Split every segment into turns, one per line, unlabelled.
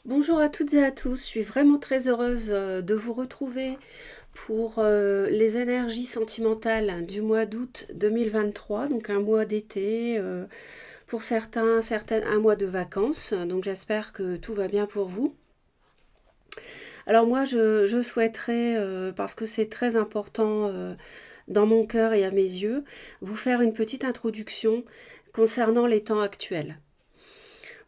Bonjour à toutes et à tous, je suis vraiment très heureuse de vous retrouver pour les énergies sentimentales du mois d'août 2023, donc un mois d'été, pour certaines un mois de vacances, donc j'espère que tout va bien pour vous. Alors moi je souhaiterais, parce que c'est très important dans mon cœur et à mes yeux, vous faire une petite introduction concernant les temps actuels.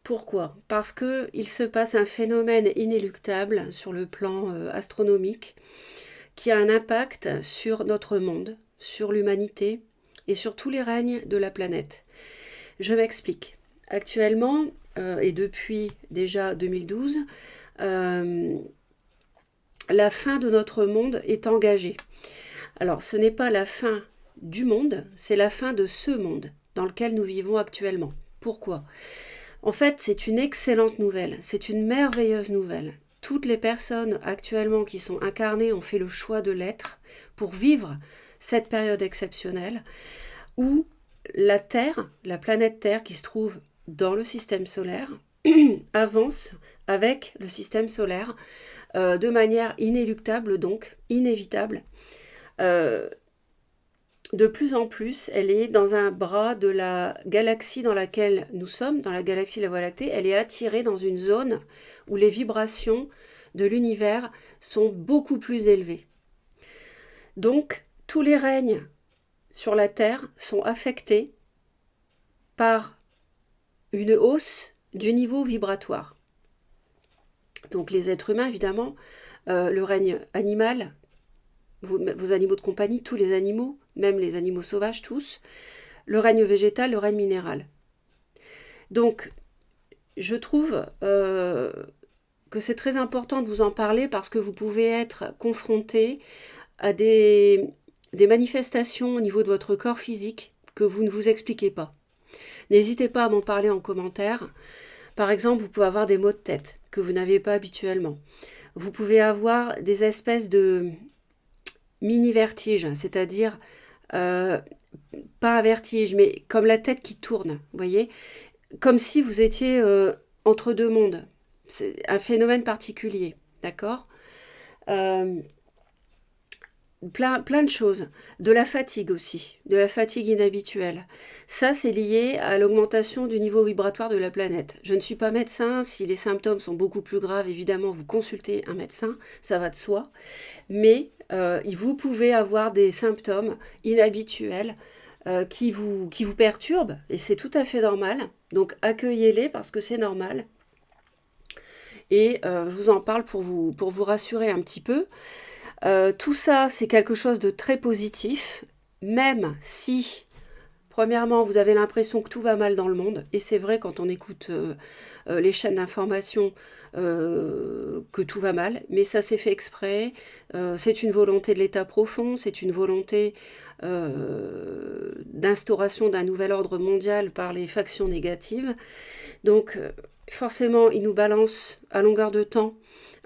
Pourquoi? Parce que il se passe un phénomène inéluctable sur le plan astronomique qui a un impact sur notre monde, sur l'humanité et sur tous les règnes de la planète. Je m'explique. Actuellement, et depuis déjà 2012, euh, la fin de notre monde est engagée. Alors, ce n'est pas la fin du monde, c'est la fin de ce monde dans lequel nous vivons actuellement. Pourquoi? En fait, c'est une excellente nouvelle, c'est une merveilleuse nouvelle. Toutes les personnes actuellement qui sont incarnées ont fait le choix de l'être pour vivre cette période exceptionnelle où la Terre, la planète Terre qui se trouve dans le système solaire, avance avec le système solaire de manière inéluctable, donc inévitable. Euh, de plus en plus, elle est dans un bras de la galaxie dans laquelle nous sommes, dans la galaxie de la Voie lactée, elle est attirée dans une zone où les vibrations de l'univers sont beaucoup plus élevées. Donc, tous les règnes sur la Terre sont affectés par une hausse du niveau vibratoire. Donc les êtres humains, évidemment, le règne animal, vos animaux de compagnie, tous les animaux, même les animaux sauvages, tous, le règne végétal, le règne minéral. Donc, je trouve que c'est très important de vous en parler parce que vous pouvez être confronté à des manifestations au niveau de votre corps physique que vous ne vous expliquez pas. N'hésitez pas à m'en parler en commentaire. Par exemple, vous pouvez avoir des maux de tête que vous n'avez pas habituellement. Vous pouvez avoir des espèces de mini-vertiges, c'est-à-dire euh, pas un vertige, mais comme la tête qui tourne, vous voyez, comme si vous étiez entre deux mondes. C'est un phénomène particulier, d'accord. euh, plein de choses. De la fatigue aussi, de la fatigue inhabituelle. Ça, c'est lié à l'augmentation du niveau vibratoire de la planète. Je ne suis pas médecin, si les symptômes sont beaucoup plus graves, évidemment, vous consultez un médecin, ça va de soi. Mais vous pouvez avoir des symptômes inhabituels qui vous perturbent, et c'est tout à fait normal. Donc accueillez-les parce que c'est normal. Et je vous en parle pour vous rassurer un petit peu. Tout ça, c'est quelque chose de très positif, même si, premièrement, vous avez l'impression que tout va mal dans le monde, et c'est vrai quand on écoute les chaînes d'information que tout va mal, mais ça c'est fait exprès, c'est une volonté de l'État profond, c'est une volonté d'instauration d'un nouvel ordre mondial par les factions négatives. Donc forcément, ils nous balancent à longueur de temps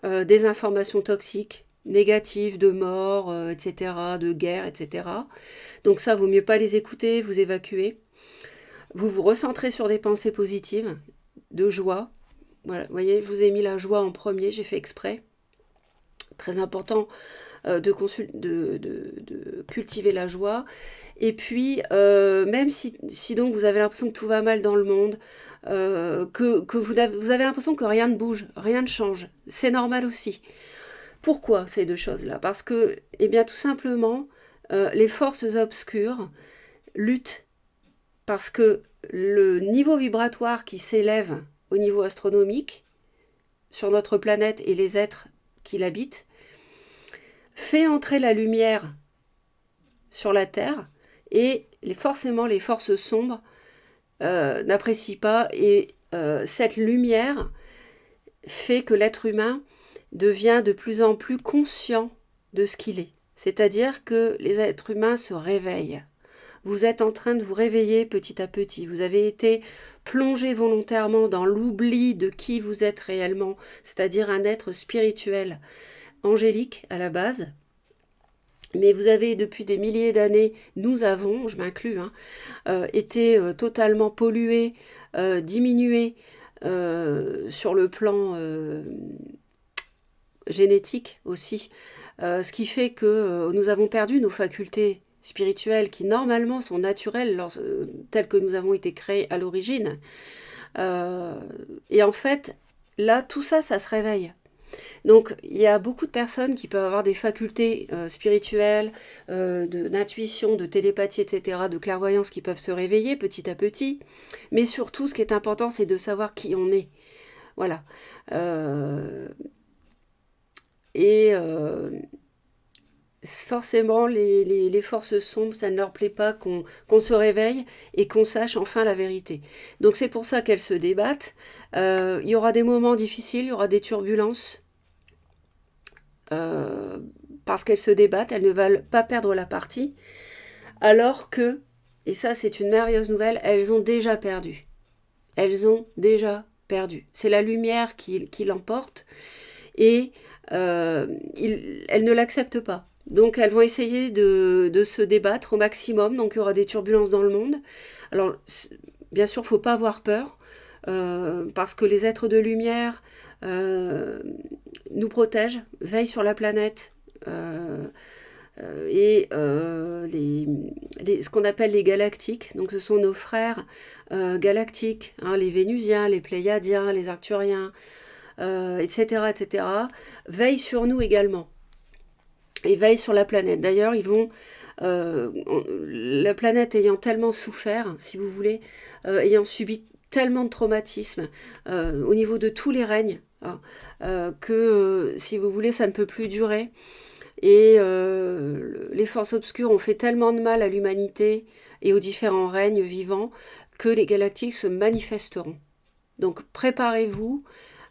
des informations toxiques, négatives, de mort, etc., de guerre, etc. Donc ça, vaut mieux pas les écouter, vous évacuer. Vous vous recentrez sur des pensées positives, de joie. Voilà, vous voyez, je vous ai mis la joie en premier, j'ai fait exprès. Très important de cultiver la joie. Et puis, même si donc vous avez l'impression que tout va mal dans le monde, que vous avez l'impression que rien ne bouge, rien ne change, c'est normal aussi. Pourquoi ces deux choses-là? Parce que, eh bien, tout simplement, les forces obscures luttent parce que le niveau vibratoire qui s'élève au niveau astronomique sur notre planète et les êtres qui l'habitent fait entrer la lumière sur la Terre et forcément les forces sombres n'apprécient pas et cette lumière fait que l'être humain devient de plus en plus conscient de ce qu'il est. C'est-à-dire que les êtres humains se réveillent. Vous êtes en train de vous réveiller petit à petit. Vous avez été plongé volontairement dans l'oubli de qui vous êtes réellement, c'est-à-dire un être spirituel, angélique à la base. Mais vous avez depuis des milliers d'années, nous avons, je m'inclus, hein, été totalement pollués, diminués, sur le plan génétique aussi. Ce qui fait que nous avons perdu nos facultés spirituelles qui normalement sont naturelles telles que nous avons été créés à l'origine. Et en fait, là, tout ça, ça se réveille. Donc, il y a beaucoup de personnes qui peuvent avoir des facultés spirituelles, d'intuition, de télépathie, etc., de clairvoyance qui peuvent se réveiller petit à petit. Mais surtout, ce qui est important, c'est de savoir qui on est. Voilà. Forcément, les forces sombres, ça ne leur plaît pas qu'on se réveille et qu'on sache enfin la vérité. Donc c'est pour ça qu'elles se débattent. Il y aura des moments difficiles, il y aura des turbulences, parce qu'elles se débattent, elles ne veulent pas perdre la partie, alors que, et ça c'est une merveilleuse nouvelle, elles ont déjà perdu. Elles ont déjà perdu. C'est la lumière qui l'emporte, et elles ne l'acceptent pas. Donc elles vont essayer de se débattre au maximum, donc il y aura des turbulences dans le monde. Alors bien sûr, il ne faut pas avoir peur, parce que les êtres de lumière nous protègent, veillent sur la planète, et ce qu'on appelle les galactiques, donc ce sont nos frères galactiques, hein, les Vénusiens, les Pléiadiens, les Arcturiens, etc., etc., veillent sur nous également. Et veillent sur la planète. D'ailleurs, ils vont, la planète ayant tellement souffert, si vous voulez, ayant subi tellement de traumatismes au niveau de tous les règnes, hein, que, si vous voulez, ça ne peut plus durer. Et les forces obscures ont fait tellement de mal à l'humanité et aux différents règnes vivants que les galactiques se manifesteront. Donc préparez-vous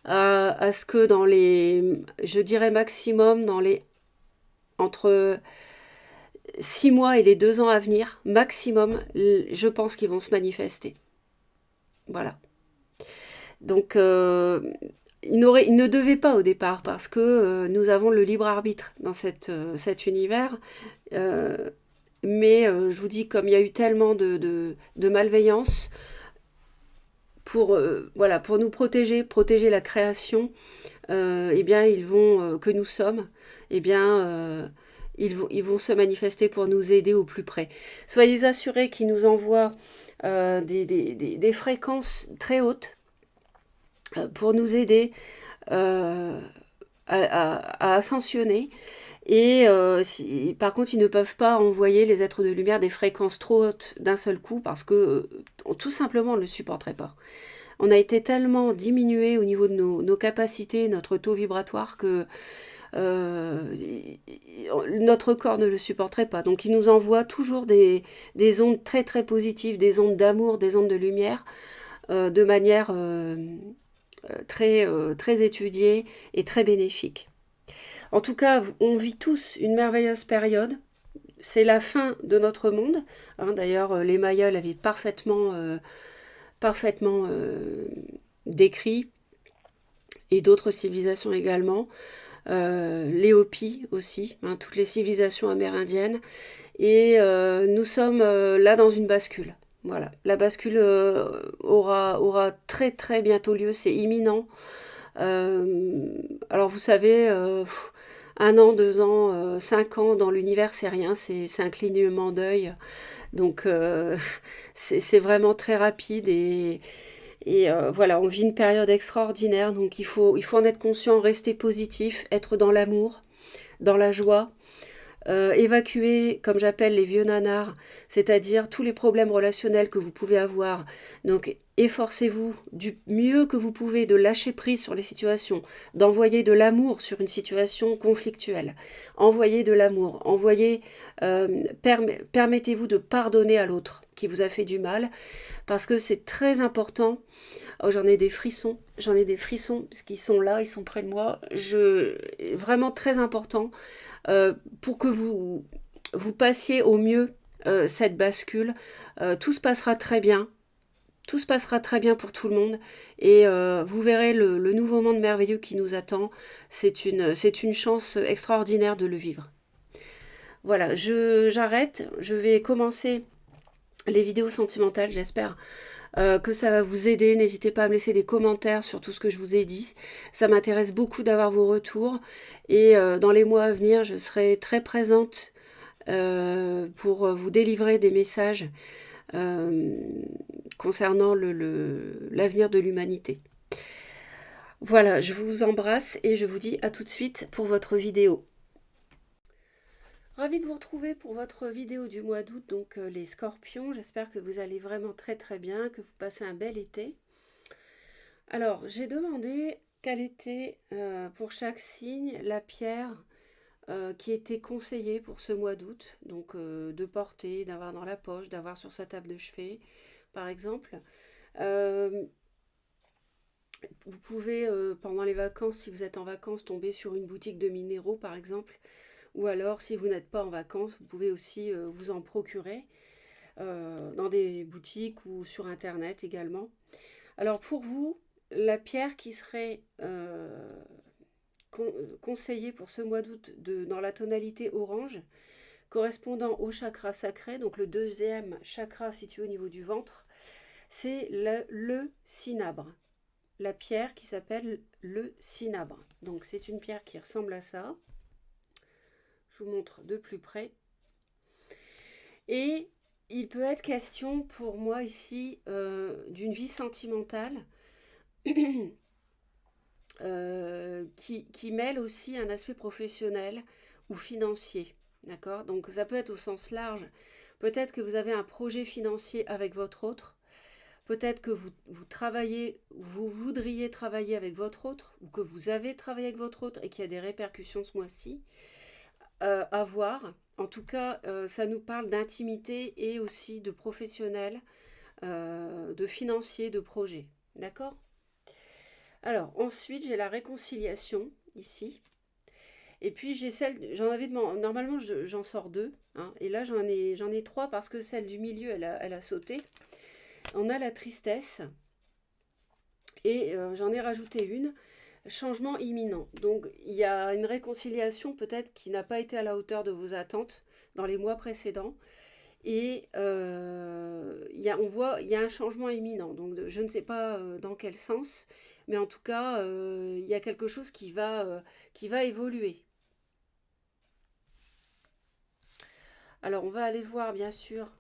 à ce que dans les, je dirais maximum, entre 6 mois et les 2 ans à venir, maximum, je pense qu'ils vont se manifester. Voilà. Donc, ils ne devaient pas au départ, parce que nous avons le libre arbitre dans cet univers. Mais je vous dis, comme il y a eu tellement de malveillance, pour nous protéger la création, eh bien, que nous sommes, eh bien, ils vont se manifester pour nous aider au plus près. Soyez assurés qu'ils nous envoient des fréquences très hautes pour nous aider à ascensionner. Et par contre, ils ne peuvent pas envoyer, les êtres de lumière, des fréquences trop hautes d'un seul coup, parce que tout simplement, on ne le supporterait pas. On a été tellement diminué au niveau de nos capacités, notre taux vibratoire, que notre corps ne le supporterait pas. Donc il nous envoie toujours des ondes très très positives, des ondes d'amour, des ondes de lumière, de manière très étudiée et très bénéfique. En tout cas, on vit tous une merveilleuse période. C'est la fin de notre monde. Hein, d'ailleurs, les Mayas l'avaient parfaitement décrit, et d'autres civilisations également. Les Hopis aussi, hein, toutes les civilisations amérindiennes. Et nous sommes là dans une bascule. Voilà, la bascule aura très très bientôt lieu, c'est imminent. Alors vous savez, 1 an, 2 ans, 5 ans dans l'univers, c'est rien, c'est un clignement d'œil. Donc c'est vraiment très rapide, et voilà, on vit une période extraordinaire, donc il faut en être conscient, rester positif, être dans l'amour, dans la joie, évacuer, comme j'appelle, les vieux nanars, c'est-à-dire tous les problèmes relationnels que vous pouvez avoir. Donc efforcez-vous du mieux que vous pouvez de lâcher prise sur les situations, d'envoyer de l'amour sur une situation conflictuelle. Envoyez de l'amour, permettez-vous de pardonner à l'autre qui vous a fait du mal, parce que c'est très important. Oh, j'en ai des frissons, parce qu'ils sont là, ils sont près de moi. Vraiment très important, pour que vous passiez au mieux cette bascule. Tout se passera très bien. Tout se passera très bien pour tout le monde, et vous verrez le nouveau monde merveilleux qui nous attend. C'est une chance extraordinaire de le vivre. Voilà, j'arrête. Je vais commencer les vidéos sentimentales, j'espère que ça va vous aider. N'hésitez pas à me laisser des commentaires sur tout ce que je vous ai dit. Ça m'intéresse beaucoup d'avoir vos retours. Et dans les mois à venir, je serai très présente pour vous délivrer des messages euh, concernant l'avenir de l'humanité. Voilà, je vous embrasse et je vous dis à tout de suite pour votre vidéo. Ravie de vous retrouver pour votre vidéo du mois d'août, donc les scorpions. J'espère que vous allez vraiment très très bien, que vous passez un bel été. Alors, j'ai demandé quelle était pour chaque signe la pierre qui était conseillée pour ce mois d'août. Donc de porter, d'avoir dans la poche, d'avoir sur sa table de chevet, par exemple. Vous pouvez, pendant les vacances, si vous êtes en vacances, tomber sur une boutique de minéraux, par exemple. Ou alors, si vous n'êtes pas en vacances, vous pouvez aussi vous en procurer dans des boutiques ou sur Internet également. Alors, pour vous, la pierre qui serait conseillée pour ce mois d'août dans la tonalité orange, correspondant au chakra sacré, donc le deuxième chakra situé au niveau du ventre, c'est le cinabre. La pierre qui s'appelle le cinabre. Donc c'est une pierre qui ressemble à ça. Je vous montre de plus près. Et il peut être question pour moi ici d'une vie sentimentale qui mêle aussi un aspect professionnel ou financier. D'accord? Donc ça peut être au sens large. Peut-être que vous avez un projet financier avec votre autre. Peut-être que vous travaillez, vous voudriez travailler avec votre autre, ou que vous avez travaillé avec votre autre et qu'il y a des répercussions ce mois-ci à voir. En tout cas, ça nous parle d'intimité et aussi de professionnel, de financier, de projet. D'accord? Alors, ensuite, j'ai la réconciliation, ici. Et puis, j'ai celle, j'en avais demandé, normalement, j'en sors deux. Hein, et là, j'en ai trois parce que celle du milieu, elle a sauté. On a la tristesse. Et j'en ai rajouté une, changement imminent. Donc il y a une réconciliation peut-être qui n'a pas été à la hauteur de vos attentes dans les mois précédents. Et on voit, il y a un changement imminent. Donc je ne sais pas dans quel sens, mais en tout cas, il y a quelque chose qui va évoluer. Alors on va aller voir bien sûr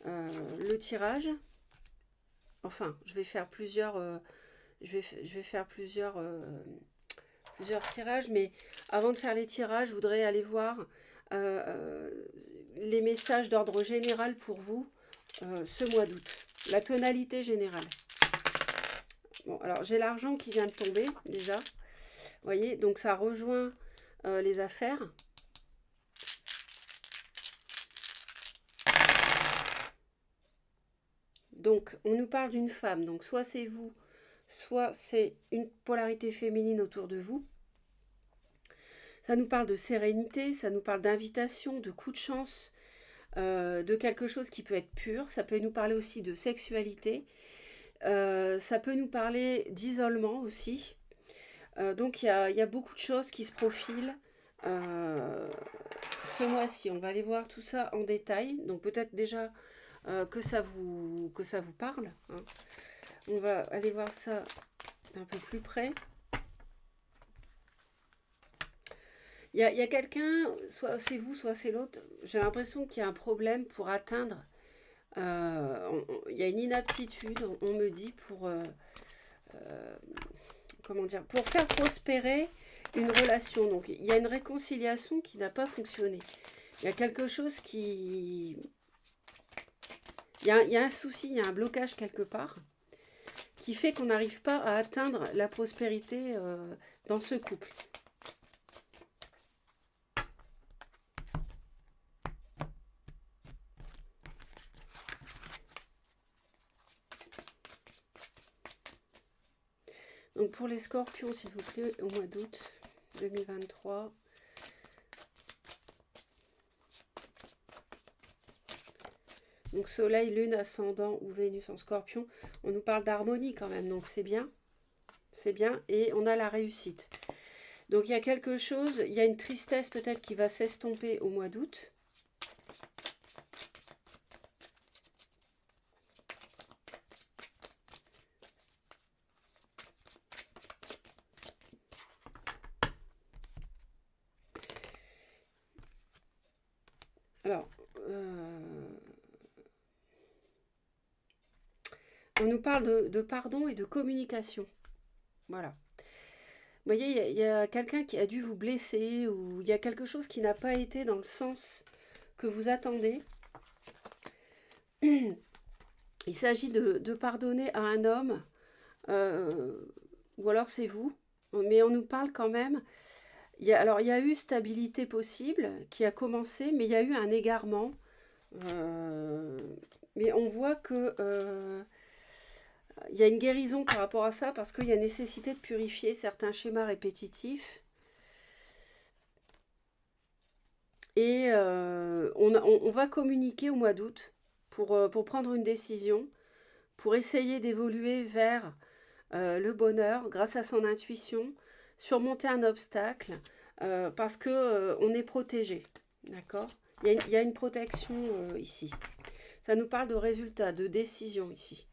le tirage. Enfin, je vais faire plusieurs... je vais faire plusieurs tirages, mais avant de faire les tirages, je voudrais aller voir les messages d'ordre général pour vous ce mois d'août. La tonalité générale. Bon, alors j'ai l'argent qui vient de tomber déjà. Vous voyez, donc ça rejoint les affaires. Donc on nous parle d'une femme, donc soit c'est vous, soit c'est une polarité féminine autour de vous. Ça nous parle de sérénité, ça nous parle d'invitation, de coup de chance, de quelque chose qui peut être pur. Ça peut nous parler aussi de sexualité. Ça peut nous parler d'isolement aussi. Donc il y a beaucoup de choses qui se profilent ce mois-ci. On va aller voir tout ça en détail. Donc peut-être déjà que ça vous parle. Hein. On va aller voir ça d'un peu plus près. Il y a quelqu'un, soit c'est vous, soit c'est l'autre. J'ai l'impression qu'il y a un problème pour atteindre. Il y a une inaptitude, on me dit, pour comment dire, pour faire prospérer une relation. Donc il y a une réconciliation qui n'a pas fonctionné. Il y a quelque chose qui, il y a un souci, il y a un blocage quelque part qui fait qu'on n'arrive pas à atteindre la prospérité dans ce couple. Donc pour les scorpions, s'il vous plaît, au mois d'août 2023. Donc soleil, lune, ascendant ou Vénus en scorpion. On nous parle d'harmonie quand même, donc c'est bien. C'est bien. Et on a la réussite. Donc il y a quelque chose, il y a une tristesse peut-être qui va s'estomper au mois d'août. Alors, on nous parle de pardon et de communication. Voilà. Vous voyez, il y a quelqu'un qui a dû vous blesser ou il y a quelque chose qui n'a pas été dans le sens que vous attendez. Il s'agit de pardonner à un homme, ou alors c'est vous, mais on nous parle quand même. Alors, il y a eu stabilité possible qui a commencé, mais il y a eu un égarement. Mais on voit que il y a une guérison par rapport à ça parce qu'il y a nécessité de purifier certains schémas répétitifs. Et on va communiquer au mois d'août pour prendre une décision, pour essayer d'évoluer vers le bonheur grâce à son intuition, surmonter un obstacle parce que on est protégé. D'accord? Il y a une protection ici. Ça nous parle de résultats, de décisions ici.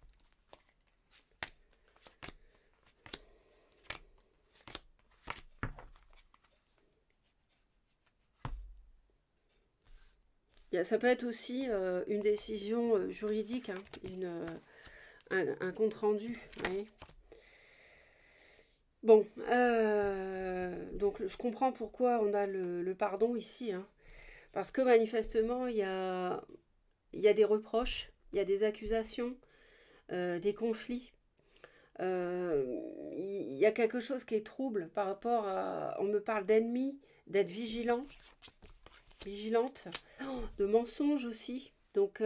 Ça peut être aussi une décision juridique, hein, un compte-rendu. Vous voyez. Bon, donc je comprends pourquoi on a le pardon ici, hein, parce que manifestement, il y a des reproches, il y a des accusations, des conflits. Il y a quelque chose qui est trouble par rapport à... On me parle d'ennemis, d'être vigilant, vigilante, de mensonges aussi. Donc,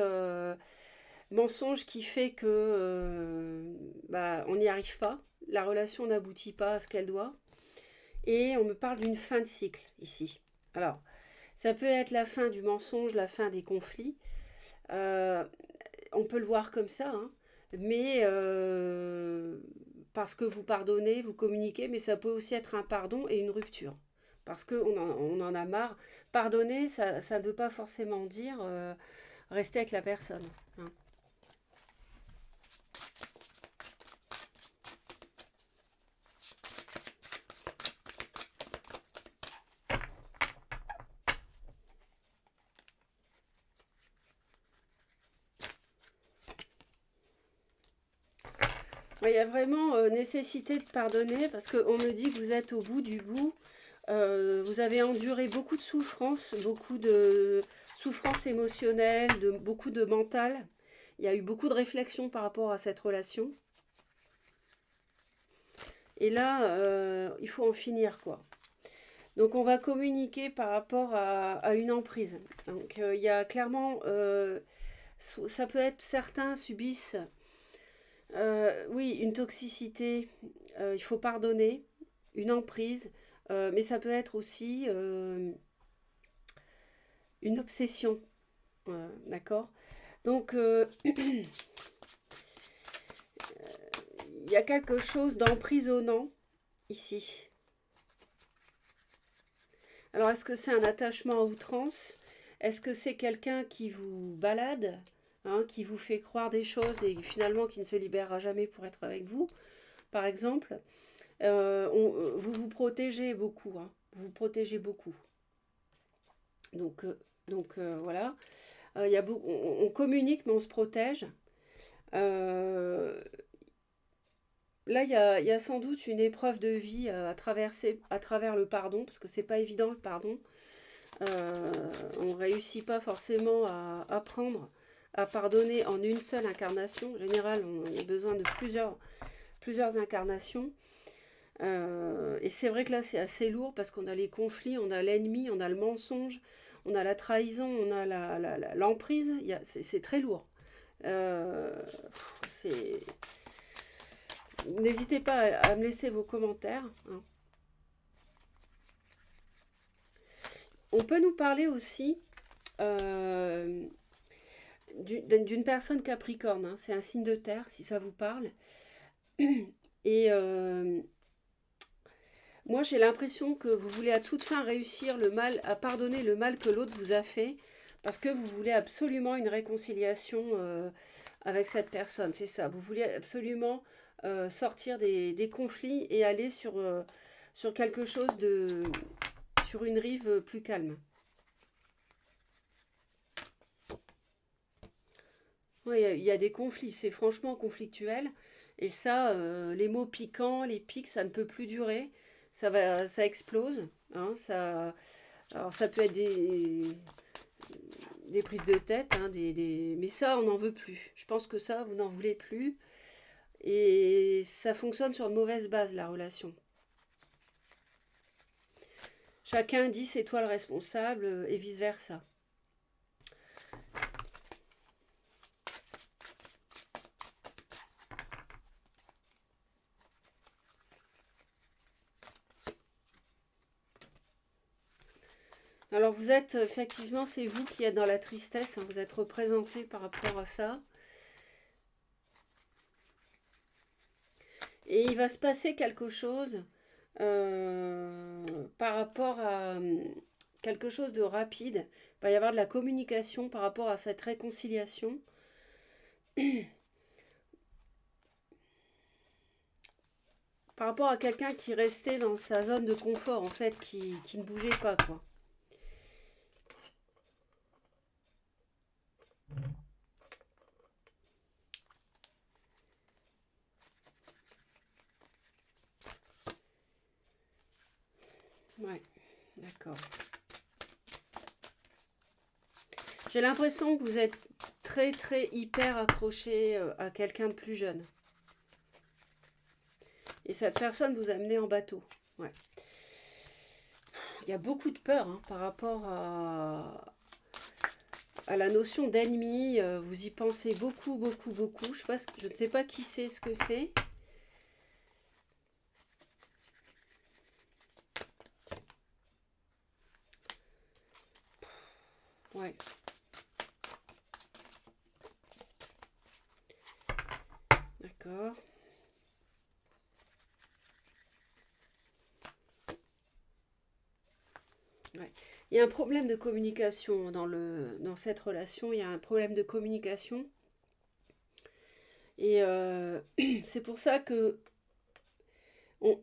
mensonge qui fait que on n'y arrive pas, la relation n'aboutit pas à ce qu'elle doit. Et on me parle d'une fin de cycle ici. Alors, ça peut être la fin du mensonge, la fin des conflits. Euh, on peut le voir comme ça, hein, mais parce que vous pardonnez, vous communiquez, mais ça peut aussi être un pardon et une rupture. Parce qu'on en a marre. Pardonner, ça ne veut pas forcément dire rester avec la personne, hein. Il y a vraiment nécessité de pardonner parce qu'on me dit que vous êtes au bout du bout. Vous avez enduré beaucoup de souffrances, beaucoup de souffrances émotionnelles, beaucoup de mental. Il y a eu beaucoup de réflexions par rapport à cette relation. Et là, il faut en finir, quoi. Donc on va communiquer par rapport à une emprise. Donc il y a clairement, ça peut être certains subissent, oui, une toxicité, il faut pardonner, une emprise, mais ça peut être aussi une obsession, d'accord? Donc il y a quelque chose d'emprisonnant ici. Alors, est-ce que c'est un attachement à outrance? Est-ce que c'est quelqu'un qui vous balade, hein, qui vous fait croire des choses et finalement qui ne se libérera jamais pour être avec vous, par exemple? Vous vous protégez beaucoup, hein, vous vous protégez beaucoup. Donc, voilà. On communique, mais on se protège. Euh, Là, il y a sans doute une épreuve de vie à traverser à travers le pardon, parce que c'est pas évident le pardon. On ne réussit pas forcément à apprendre à pardonner en une seule incarnation. En général, on a besoin de plusieurs incarnations. Et c'est vrai que là, c'est assez lourd parce qu'on a les conflits, on a l'ennemi, on a le mensonge, on a la trahison, on a l'emprise. C'est très lourd. Euh, c'est... N'hésitez pas à me laisser vos commentaires, hein. On peut nous parler aussi euh, d'une personne capricorne, hein. C'est un signe de terre, si ça vous parle. Et moi, j'ai l'impression que vous voulez à toute fin réussir le mal, à pardonner le mal que l'autre vous a fait, parce que vous voulez absolument une réconciliation avec cette personne. C'est ça. Vous voulez absolument sortir des conflits et aller sur quelque chose sur une rive plus calme. Oui, il y a des conflits, c'est franchement conflictuel. Et ça, les mots piquants, les pics, ça ne peut plus durer. Ça explose. Hein, alors ça peut être des prises de tête, hein, mais ça, on n'en veut plus. Je pense que ça, vous n'en voulez plus. Et ça fonctionne sur de mauvaises bases, la relation. Chacun dit c'est toi le responsable et vice-versa. Alors vous êtes, effectivement, c'est vous qui êtes dans la tristesse, hein, vous êtes représenté par rapport à ça. Et il va se passer quelque chose par rapport à quelque chose de rapide. Il va y avoir de la communication par rapport à cette réconciliation. Par rapport à quelqu'un qui restait dans sa zone de confort, en fait, qui ne bougeait pas, quoi. Ouais, d'accord. J'ai l'impression que vous êtes très, très hyper accroché à quelqu'un de plus jeune. Et cette personne vous a amené en bateau. Ouais. Il y a beaucoup de peur, hein, par rapport à la notion d'ennemi. Vous y pensez beaucoup, beaucoup, beaucoup. Je ne sais pas qui c'est, ce que c'est. Ouais. D'accord. Ouais. Il y a un problème de communication dans cette relation. Il y a un problème de communication. Et c'est pour ça que on-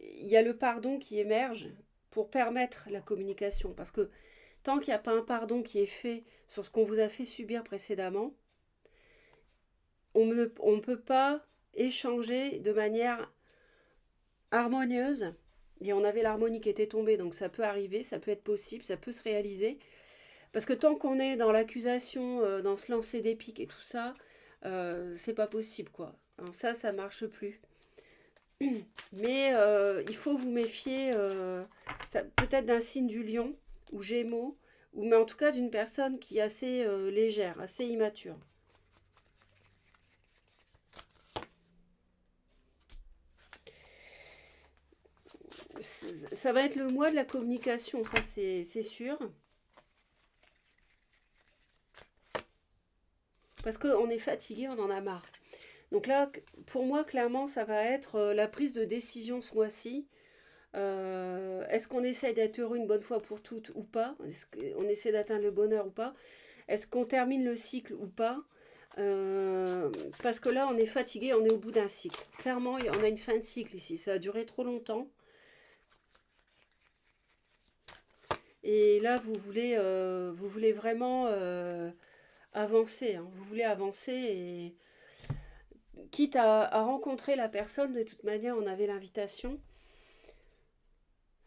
il y a le pardon qui émerge pour permettre la communication. Parce que tant qu'il n'y a pas un pardon qui est fait sur ce qu'on vous a fait subir précédemment, on ne peut pas échanger de manière harmonieuse. Et on avait l'harmonie qui était tombée, donc ça peut arriver, ça peut être possible, ça peut se réaliser. Parce que tant qu'on est dans l'accusation, dans se lancer des pics et tout ça, c'est pas possible, quoi. Hein, ça marche plus. Mais il faut vous méfier peut-être d'un signe du lion ou gémeaux, mais en tout cas d'une personne qui est assez légère, assez immature. Ça va être le mois de la communication, ça c'est sûr. Parce qu'on est fatigué, on en a marre. Donc là, pour moi, clairement, ça va être la prise de décision ce mois-ci. Est-ce qu'on essaie d'être heureux une bonne fois pour toutes ou pas? Est-ce qu'on essaie d'atteindre le bonheur ou pas? Est-ce qu'on termine le cycle ou pas? Parce que là, on est fatigué, on est au bout d'un cycle. Clairement, on a une fin de cycle ici. Ça a duré trop longtemps. Et là, vous voulez vraiment avancer. Hein. Vous voulez avancer et quitte à rencontrer la personne, de toute manière, on avait l'invitation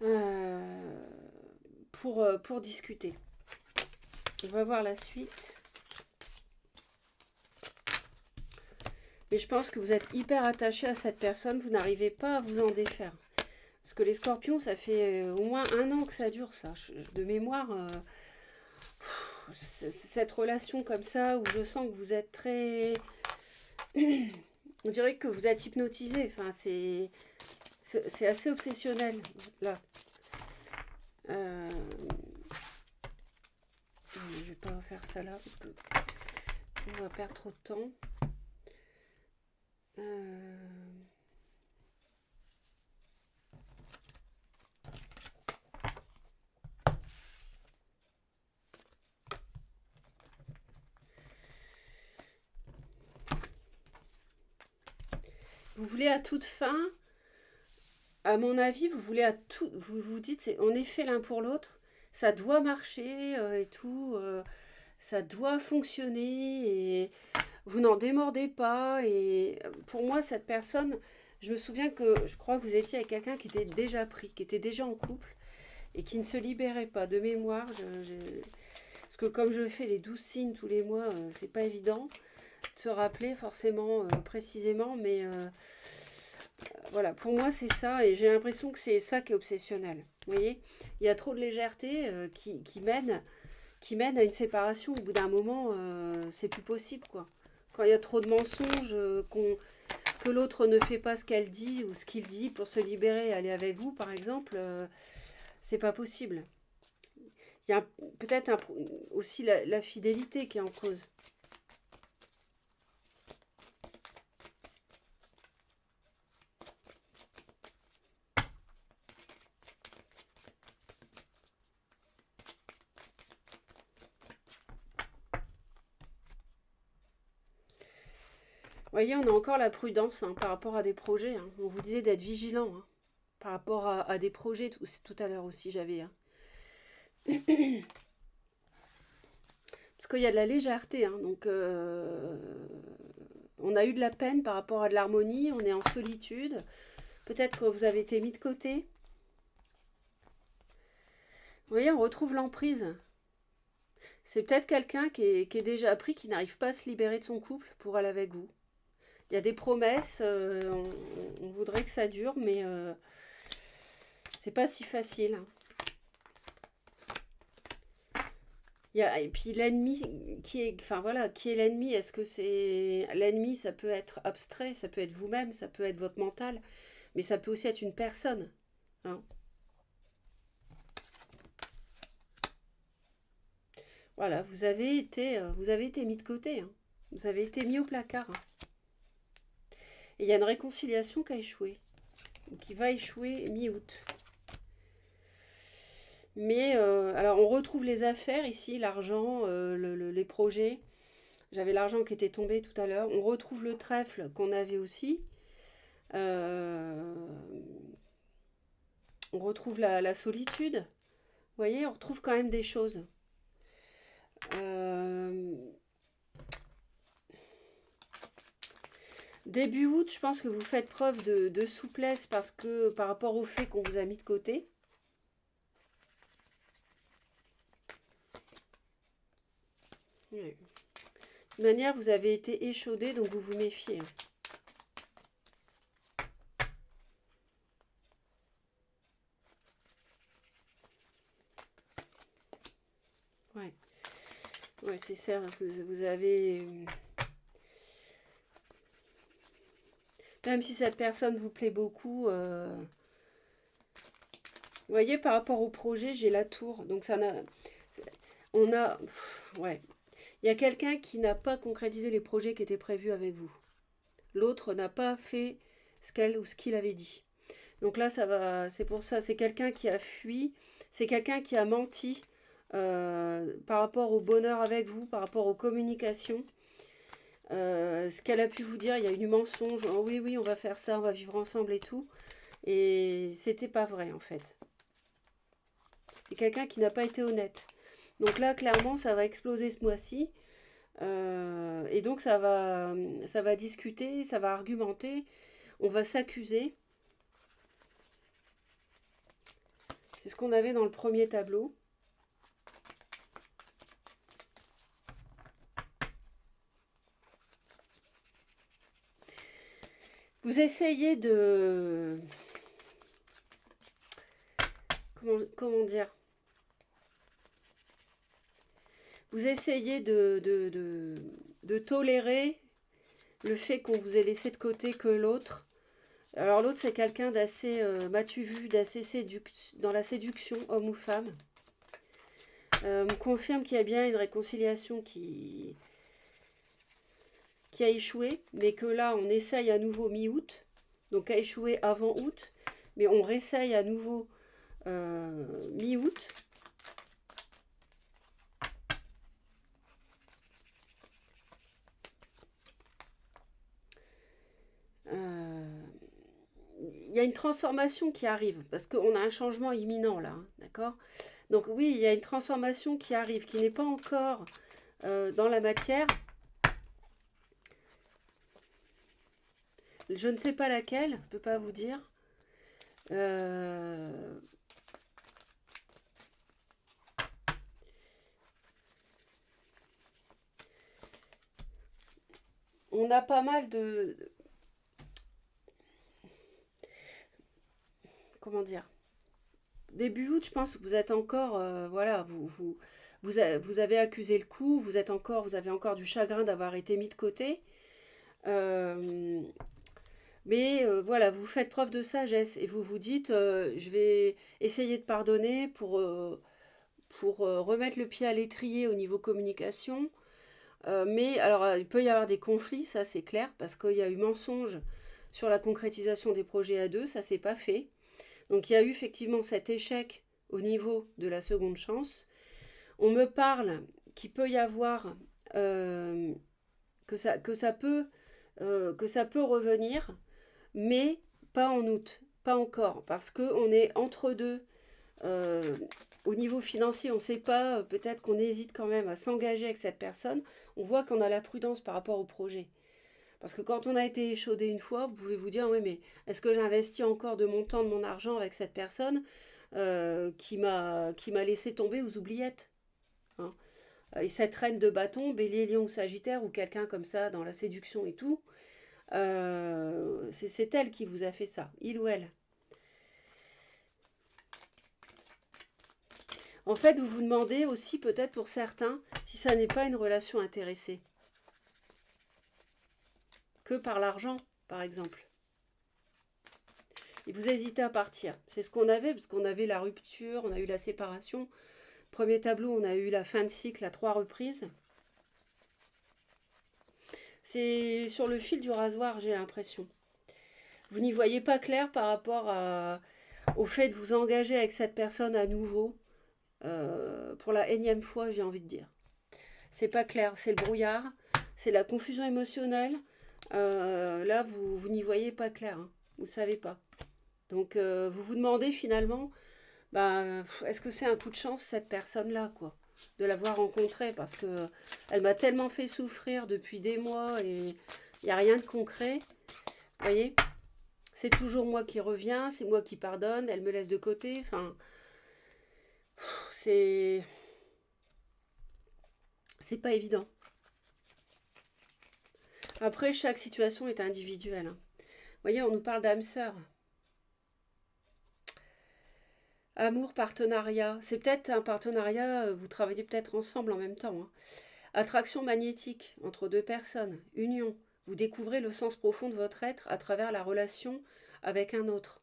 euh, pour discuter. On va voir la suite. Mais je pense que vous êtes hyper attaché à cette personne, vous n'arrivez pas à vous en défaire. Parce que les scorpions, ça fait au moins 1 an que ça dure, ça. De mémoire, cette relation comme ça, où je sens que vous êtes très... On dirait que vous êtes hypnotisé. Enfin, c'est assez obsessionnel, là. Euh, je vais pas faire ça là, parce que on va perdre trop de temps. Euh, Vous voulez à toute fin, à mon avis, vous voulez à tout, vous vous dites, on est fait l'un pour l'autre, ça doit marcher et tout, ça doit fonctionner et vous n'en démordez pas. Et pour moi, cette personne, je me souviens que je crois que vous étiez avec quelqu'un qui était déjà pris, qui était déjà en couple et qui ne se libérait pas. De mémoire, parce que comme je fais les 12 signes tous les mois, c'est pas évident de se rappeler forcément précisément, mais voilà, pour moi c'est ça, et j'ai l'impression que c'est ça qui est obsessionnel. Vous voyez, il y a trop de légèreté qui mène à une séparation. Au bout d'un moment, c'est plus possible, quoi. Quand il y a trop de mensonges, que l'autre ne fait pas ce qu'elle dit ou ce qu'il dit pour se libérer et aller avec vous, par exemple, c'est pas possible. Il y a peut-être aussi la fidélité qui est en cause. Vous voyez, on a encore la prudence hein, par rapport à des projets. Hein. On vous disait d'être vigilant hein, par rapport à des projets. Tout à l'heure aussi, j'avais. Hein. Parce qu'il y a de la légèreté. Hein, donc, on a eu de la peine par rapport à de l'harmonie. On est en solitude. Peut-être que vous avez été mis de côté. Vous voyez, on retrouve l'emprise. C'est peut-être quelqu'un qui est déjà pris, qui n'arrive pas à se libérer de son couple pour aller avec vous. Il y a des promesses, on voudrait que ça dure, mais c'est pas si facile. Hein. Et puis l'ennemi, enfin voilà, qui est l'ennemi? Est-ce que c'est l'ennemi? Ça peut être abstrait, ça peut être vous-même, ça peut être votre mental, mais ça peut aussi être une personne. Hein. Voilà, vous avez été mis de côté. Hein. Vous avez été mis au placard. Hein. Et il y a une réconciliation qui a échoué, qui va échouer mi-août. Mais alors on retrouve les affaires ici, l'argent, les projets. J'avais l'argent qui était tombé tout à l'heure. On retrouve le trèfle qu'on avait aussi. Euh, on retrouve la solitude. Vous voyez, on retrouve quand même des choses. Euh, Début août, je pense que vous faites preuve de souplesse parce que par rapport au fait qu'on vous a mis de côté. Ouais. De toute manière, vous avez été échaudé, donc vous vous méfiez. Ouais, ouais c'est ça. Vous avez... Même si cette personne vous plaît beaucoup, vous voyez, par rapport au projet, j'ai la tour. Donc ça n'a... On a... Ouais. Il y a quelqu'un qui n'a pas concrétisé les projets qui étaient prévus avec vous. L'autre n'a pas fait ce qu'elle ou ce qu'il avait dit. Donc là, ça va, c'est pour ça, c'est quelqu'un qui a fui, c'est quelqu'un qui a menti par rapport au bonheur avec vous, par rapport aux communications. Ce qu'elle a pu vous dire, il y a eu du mensonge. Oh oui, oui, on va faire ça, on va vivre ensemble et tout. Et c'était pas vrai en fait. C'est quelqu'un qui n'a pas été honnête. Donc là, clairement, ça va exploser ce mois-ci. Et donc ça va discuter, ça va argumenter, on va s'accuser. C'est ce qu'on avait dans le premier tableau. Vous essayez de... Comment dire? Vous essayez de tolérer le fait qu'on vous ait laissé de côté que l'autre. Alors l'autre, c'est quelqu'un d'assez, m'as-tu vu, d'assez dans la séduction, homme ou femme. Me confirme qu'il y a bien une réconciliation qui a échoué, mais que là, on essaye à nouveau mi-août, donc a échoué avant août, mais on réessaye à nouveau mi-août. Il y a une transformation qui arrive, parce qu'on a un changement imminent là, hein, d'accord? Donc oui, il y a une transformation qui arrive, qui n'est pas encore dans la matière, Je ne sais pas laquelle, je ne peux pas vous dire. On a pas mal de... Comment dire? Début août, je pense que vous êtes encore... voilà, vous avez accusé le coup, vous avez encore du chagrin d'avoir été mis de côté. Euh, mais voilà, vous faites preuve de sagesse et vous vous dites, je vais essayer de pardonner pour remettre le pied à l'étrier au niveau communication. Mais alors, il peut y avoir des conflits, ça c'est clair, parce qu'il y a eu mensonge sur la concrétisation des projets à deux, ça s'est pas fait. Donc il y a eu effectivement cet échec au niveau de la seconde chance. On me parle qu'il peut y avoir euh, que ça peut revenir, mais pas en août, pas encore, parce que on est entre deux. Euh, Au niveau financier, on ne sait pas, peut-être qu'on hésite quand même à s'engager avec cette personne. On voit qu'on a la prudence par rapport au projet. Parce que quand on a été échaudé une fois, vous pouvez vous dire, oui, mais est-ce que j'investis encore de mon temps, de mon argent avec cette personne qui m'a laissé tomber aux oubliettes, hein. Et cette reine de bâton, bélier, lion ou sagittaire, ou quelqu'un comme ça dans la séduction et tout, c'est elle qui vous a fait ça, il ou elle. En fait, vous vous demandez aussi, peut-être pour certains, si ça n'est pas une relation intéressée. Que par l'argent, par exemple. Et vous hésitez à partir. C'est ce qu'on avait, parce qu'on avait la rupture, on a eu la séparation. Premier tableau, on a eu la fin de cycle à 3 reprises. C'est sur le fil du rasoir, j'ai l'impression. Vous n'y voyez pas clair par rapport au fait de vous engager avec cette personne à nouveau, pour la énième fois, j'ai envie de dire. C'est pas clair, c'est le brouillard, c'est la confusion émotionnelle. Là, vous n'y voyez pas clair, hein. Vous savez pas. Donc, vous vous demandez finalement, bah, est-ce que c'est un coup de chance cette personne-là, quoi, de l'avoir rencontrée, parce que elle m'a tellement fait souffrir depuis des mois et il n'y a rien de concret. Vous voyez, c'est toujours moi qui reviens, c'est moi qui pardonne, elle me laisse de côté. Enfin, c'est c'est pas évident. Après, chaque situation est individuelle, hein. Vous voyez, on nous parle d'âme sœur. Amour, partenariat. C'est peut-être un partenariat, vous travaillez peut-être ensemble en même temps, hein. Attraction magnétique entre deux personnes. Union. Vous découvrez le sens profond de votre être à travers la relation avec un autre.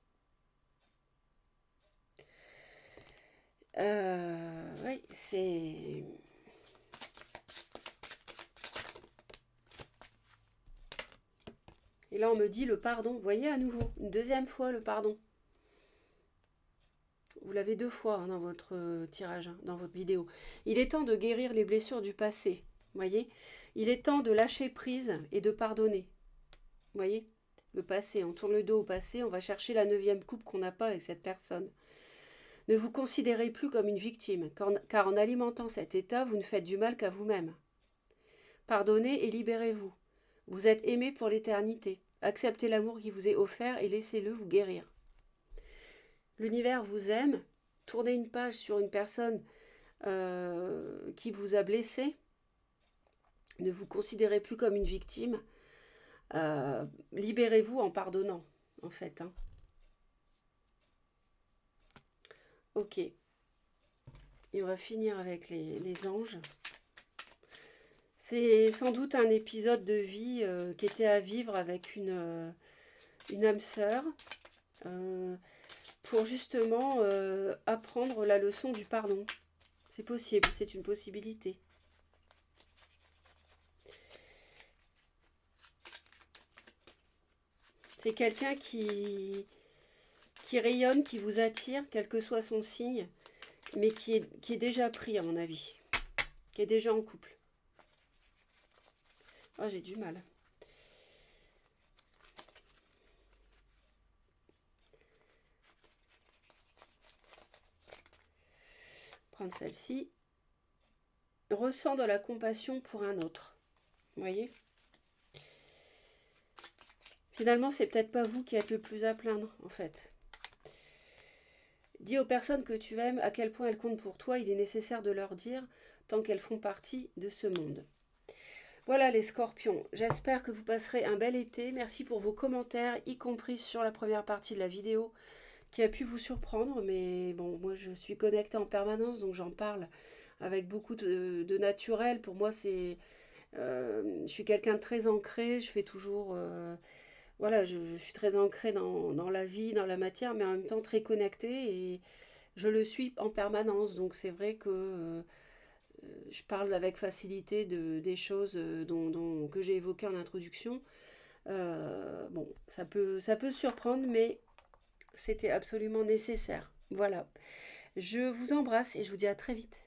Oui, c'est... Et là, on me dit le pardon. Vous voyez à nouveau, une deuxième fois le pardon. Vous l'avez 2 fois, hein, dans votre tirage, hein, dans votre vidéo. Il est temps de guérir les blessures du passé. Vous voyez, il est temps de lâcher prise et de pardonner. Vous voyez, le passé, on tourne le dos au passé, on va chercher la 9e coupe qu'on n'a pas avec cette personne. Ne vous considérez plus comme une victime, car en alimentant cet état, vous ne faites du mal qu'à vous-même. Pardonnez et libérez-vous. Vous êtes aimé pour l'éternité. Acceptez l'amour qui vous est offert et laissez-le vous guérir. L'univers vous aime. Tournez une page sur une personne qui vous a blessé. Ne vous considérez plus comme une victime. Libérez-vous en pardonnant, en fait, hein. Ok. Et on va finir avec les anges. C'est sans doute un épisode de vie qui était à vivre avec une âme sœur, pour justement apprendre la leçon du pardon. C'est possible, c'est une possibilité. C'est quelqu'un qui rayonne, qui vous attire, quel que soit son signe, mais qui est déjà pris, à mon avis, qui est déjà en couple. Ah, j'ai du mal. Prendre celle-ci. Ressent de la compassion pour un autre. Vous voyez ? Finalement, c'est peut-être pas vous qui êtes le plus à plaindre, en fait. Dis aux personnes que tu aimes à quel point elles comptent pour toi, il est nécessaire de leur dire, tant qu'elles font partie de ce monde. Voilà les scorpions, j'espère que vous passerez un bel été. Merci pour vos commentaires, y compris sur la première partie de la vidéo qui a pu vous surprendre. Mais bon, moi je suis connectée en permanence, donc j'en parle avec beaucoup de naturel. Pour moi, je suis quelqu'un de très ancré, je fais toujours... voilà, je suis très ancrée dans la vie, dans la matière, mais en même temps très connectée et je le suis en permanence. Donc c'est vrai que je parle avec facilité des choses que j'ai évoquées en introduction. Bon, ça peut surprendre, mais c'était absolument nécessaire. Voilà. Je vous embrasse et je vous dis à très vite.